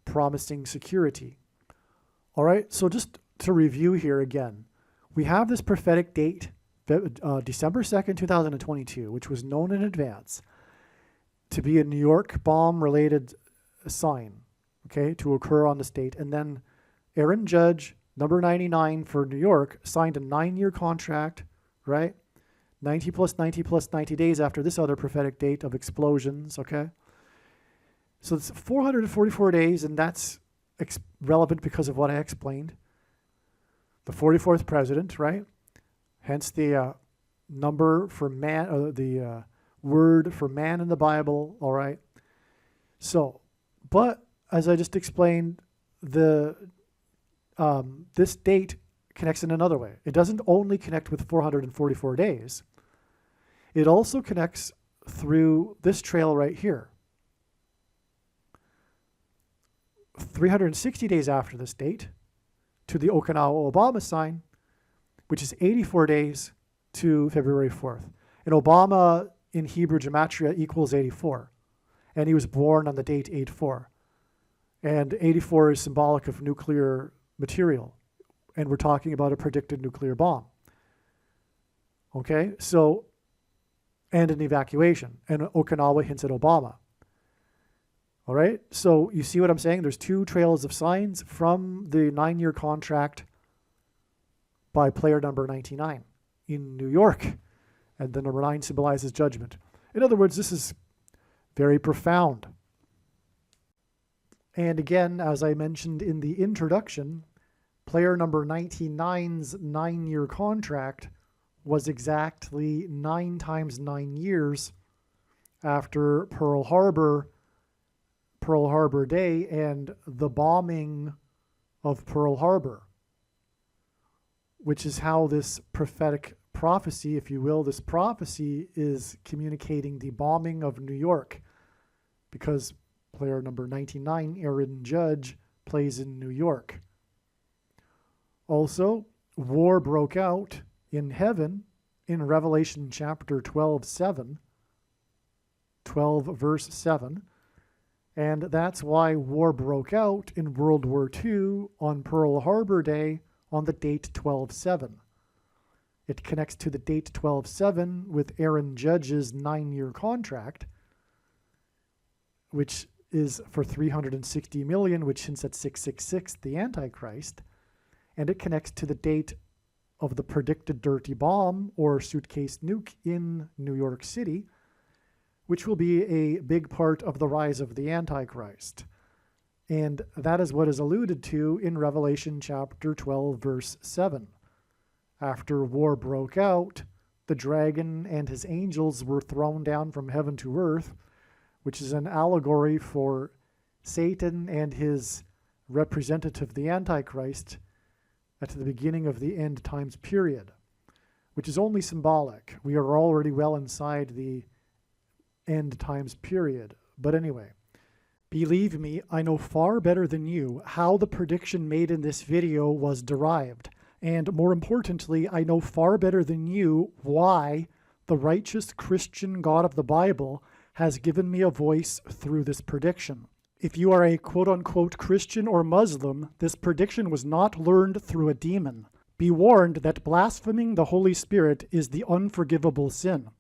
promising security. All right, so just to review here again, we have this prophetic date, December 2nd, 2022, which was known in advance to be a New York bomb-related sign, okay, to occur on this date. And then Aaron Judge, number 99 for New York, signed a 9-year contract, right? 90 plus 90 plus 90 days after this other prophetic date of explosions, okay? So it's 444 days, and that's relevant because of what I explained. The 44th president, right, hence the number for man, the word for man in the Bible, all right? So, but as I just explained, this date connects in another way. It doesn't only connect with 444 days. It also connects through this trail right here. 360 days after this date to the Okinawa Obama sign, which is 84 days to February 4th. And Obama in Hebrew gematria equals 84. And he was born on the date 84. And 84 is symbolic of nuclear material. And we're talking about a predicted nuclear bomb. Okay, so, and an evacuation. And Okinawa hints at Obama. All right, so you see what I'm saying? There's two trails of signs from the 9-year contract by player number 99 in New York. And the number 9 symbolizes judgment. In other words, this is very profound. And again, as I mentioned in the introduction, player number 99's 9-year contract was exactly 9 times 9 years after Pearl Harbor Day and the bombing of Pearl Harbor, which is how this prophetic prophecy, if you will, this prophecy is communicating the bombing of New York, because player number 99, Aaron Judge, plays in New York. Also, war broke out in heaven in Revelation chapter 12 verse 7. And that's why war broke out in World War II on Pearl Harbor Day on the date 12/7. It connects to the date 12/7 with Aaron Judge's 9-year contract, which is for 360 million, which hints at 666, the Antichrist. And it connects to the date of the predicted dirty bomb or suitcase nuke in New York City, which will be a big part of the rise of the Antichrist. And that is what is alluded to in Revelation chapter 12, verse 7. After war broke out, the dragon and his angels were thrown down from heaven to earth, which is an allegory for Satan and his representative, the Antichrist, at the beginning of the end times period, which is only symbolic. We are already well inside the end times period. But anyway, believe me, I know far better than you how the prediction made in this video was derived. And more importantly, I know far better than you why the righteous Christian God of the Bible has given me a voice through this prediction. If you are a quote-unquote Christian or Muslim, this prediction was not learned through a demon. Be warned that blaspheming the Holy Spirit is the unforgivable sin.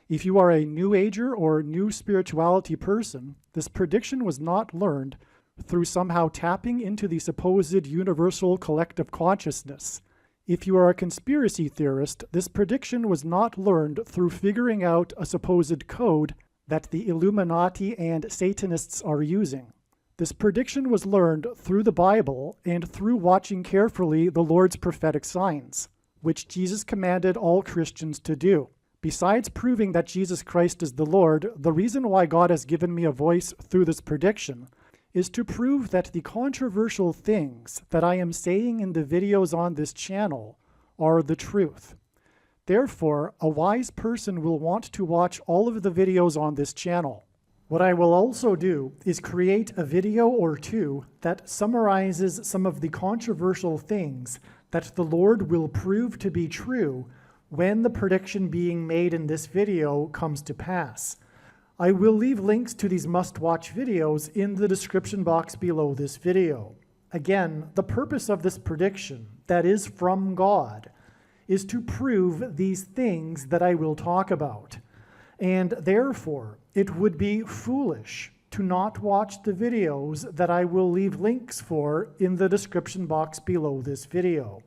If you are a New Ager or New Spirituality person, this prediction was not learned through somehow tapping into the supposed universal collective consciousness. If you are a conspiracy theorist, this prediction was not learned through figuring out a supposed code that the Illuminati and Satanists are using. This prediction was learned through the Bible and through watching carefully the Lord's prophetic signs, which Jesus commanded all Christians to do. Besides proving that Jesus Christ is the Lord, the reason why God has given me a voice through this prediction is to prove that the controversial things that I am saying in the videos on this channel are the truth. Therefore, a wise person will want to watch all of the videos on this channel. What I will also do is create a video or two that summarizes some of the controversial things that the Lord will prove to be true when the prediction being made in this video comes to pass. I will leave links to these must-watch videos in the description box below this video. Again, the purpose of this prediction, that is from God, is to prove these things that I will talk about. And therefore, it would be foolish to not watch the videos that I will leave links for in the description box below this video.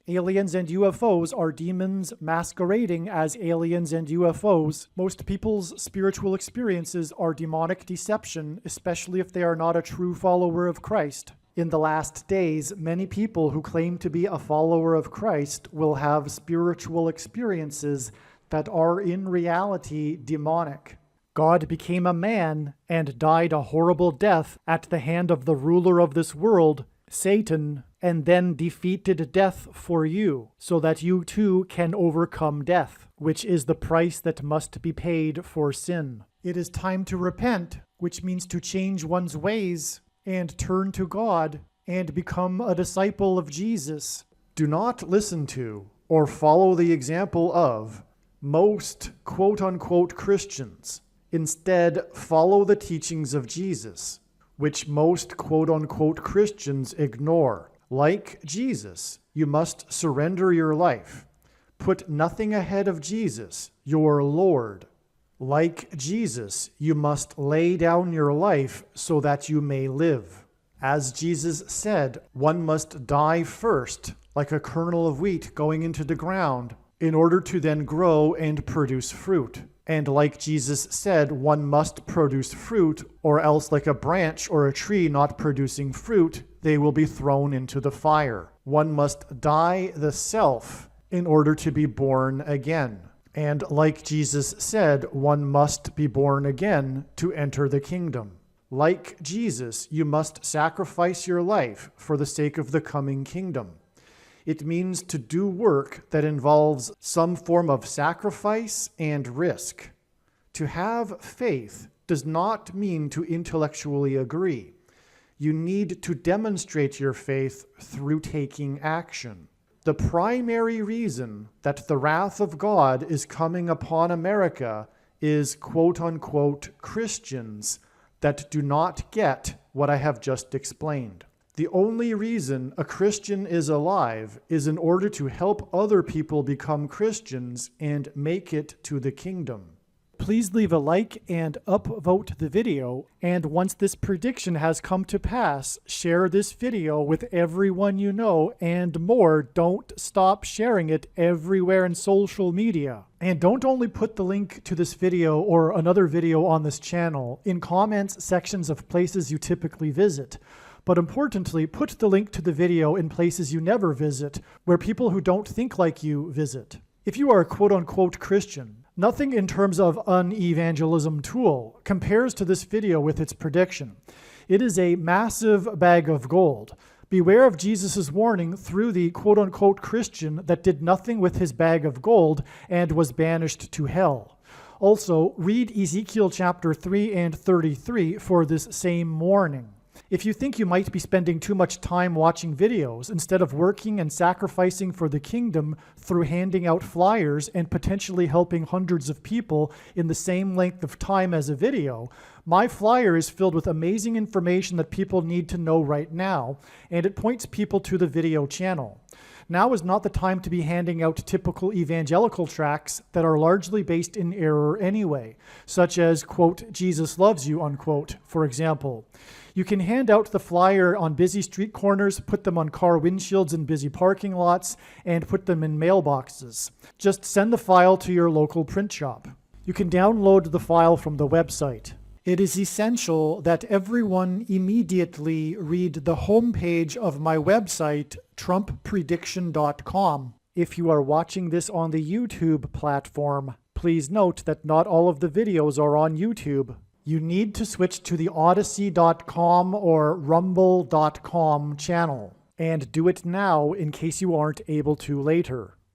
Aliens and UFOs are demons masquerading as aliens and UFOs. Most people's spiritual experiences are demonic deception, especially if they are not a true follower of Christ. In the last days, many people who claim to be a follower of Christ will have spiritual experiences that are in reality demonic. God became a man and died a horrible death at the hand of the ruler of this world, Satan, and then defeated death for you, so that you too can overcome death, which is the price that must be paid for sin. It is time to repent, which means to change one's ways and turn to God and become a disciple of Jesus. Do not listen to or follow the example of most quote-unquote Christians. Instead, follow the teachings of Jesus, which most quote-unquote Christians ignore. Like Jesus, you must surrender your life. Put nothing ahead of Jesus, your Lord. Like Jesus, you must lay down your life so that you may live. As Jesus said, one must die first, like a kernel of wheat going into the ground, in order to then grow and produce fruit. And like Jesus said, one must produce fruit, or else like a branch or a tree not producing fruit, they will be thrown into the fire. One must die the self in order to be born again. And like Jesus said, one must be born again to enter the kingdom. Like Jesus, you must sacrifice your life for the sake of the coming kingdom. It means to do work that involves some form of sacrifice and risk. To have faith does not mean to intellectually agree. You need to demonstrate your faith through taking action. The primary reason that the wrath of God is coming upon America is quote-unquote Christians that do not get what I have just explained. The only reason a Christian is alive is in order to help other people become Christians and make it to the kingdom. Please leave a like and upvote the video, and once this prediction has come to pass, share this video with everyone you know, and more, don't stop sharing it everywhere in social media. And don't only put the link to this video or another video on this channel in comments sections of places you typically visit, but importantly, put the link to the video in places you never visit, where people who don't think like you visit. If you are a quote-unquote Christian, nothing in terms of an evangelism tool compares to this video with its prediction. It is a massive bag of gold. Beware of Jesus' warning through the quote-unquote Christian that did nothing with his bag of gold and was banished to hell. Also, read Ezekiel chapter 3 and 33 for this same warning. If you think you might be spending too much time watching videos instead of working and sacrificing for the kingdom through handing out flyers and potentially helping hundreds of people in the same length of time as a video, my flyer is filled with amazing information that people need to know right now, and it points people to the video channel. Now is not the time to be handing out typical evangelical tracts that are largely based in error anyway, such as, quote, Jesus loves you, unquote, for example. You can hand out the flyer on busy street corners, put them on car windshields in busy parking lots, and put them in mailboxes. Just send the file to your local print shop. You can download the file from the website. It is essential that everyone immediately read the homepage of my website, TrumpPrediction.com. If you are watching this on the YouTube platform, please note that not all of the videos are on YouTube. You need to switch to the Odyssey.com or Rumble.com channel, and do it now in case you aren't able to later.